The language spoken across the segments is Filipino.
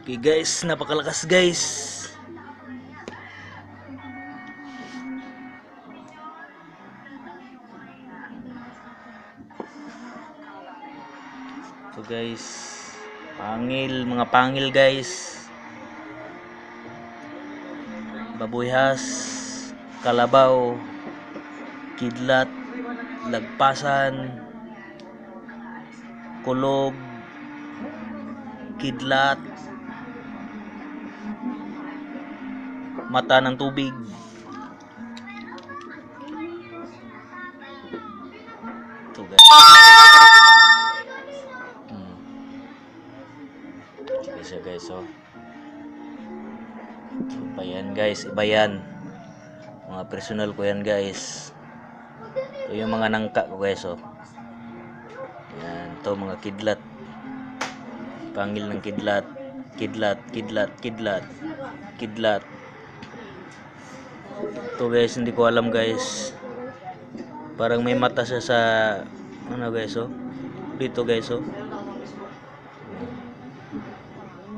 Okay guys, napakalakas guys. So guys, mga pangil guys. Babuyhas, kalabaw, kidlat, lagpasan, kulog, kidlat, mata ng tubig. Ito guys. Sige siya guys, oh. Iba yan guys, iba yan. Mga personal ko yan guys. Ito yung mga nangka ko guys, oh. Yan, ito mga kidlat. Pangil ng kidlat. Kidlat. Ito guys, hindi ko alam guys. Parang may mata siya sa ano guys, oh. Dito guys, oh.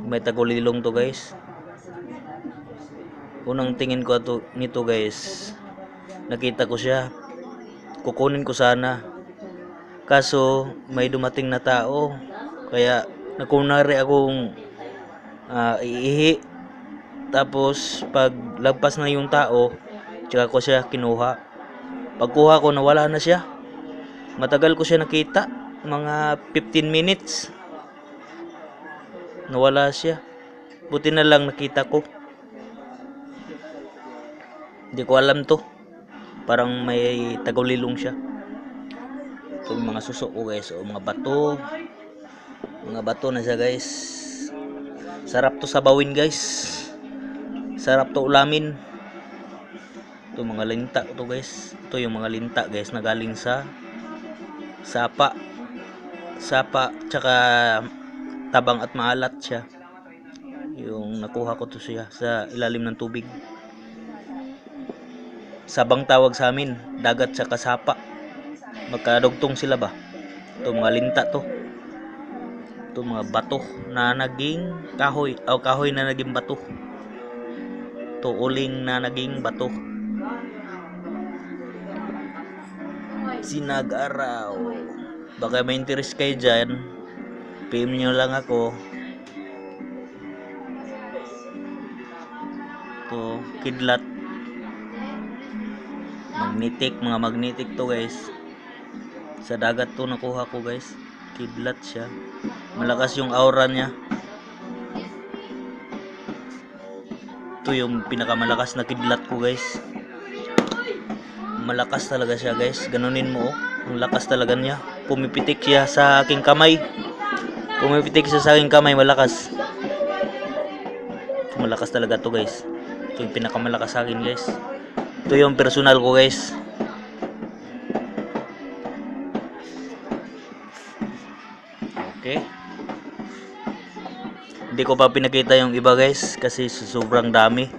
May tagulilong to guys. Unang tingin ko nito guys, nakita ko siya. Kukunin ko sana. Kaso may dumating na tao. Kaya nakunari akong iihi. Tapos pag lagpas na yung tao, tsaka ko siya kinuha. Pagkuha ko, nawala na siya. Matagal ko siya nakita, mga 15 minutes. Nawala siya. Buti na lang nakita ko. Hindi ko alam to. Parang may tagulilong siya. Ito yung mga suso ko guys, o mga bato. Mga bato na siya guys. Sarap to sabawin guys. Sarap to ulamin. Ito mga linta to guys. Ito yung mga linta guys na galing sa sapa, tsaka tabang at maalat siya. Yung nakuha ko to siya sa ilalim ng tubig. Sabang tawag sa amin, dagat tsaka sapa. Magkadugtong sila ba? Ito mga linta to. Ito mga bato na naging kahoy, o kahoy na naging bato. Ito uling na naging bato. Sinag-araw. Baka may interest kayo dyan, PM nyo lang ako. Ito, kidlat. Mga magnetic to guys. Sa dagat to nakuha ko guys. Kidlat siya. Malakas yung aura niya. Ito yung pinakamalakas na kidlat ko guys. Malakas talaga siya guys. Ganunin mo, oh. Ang lakas talaga niya. Pumipitik siya sa aking kamay. Malakas. Malakas talaga to guys. Ito yung pinakamalakas sa akin guys. Ito yung personal ko guys. Okay. Hindi ko pa pinakita yung iba guys kasi sobrang dami.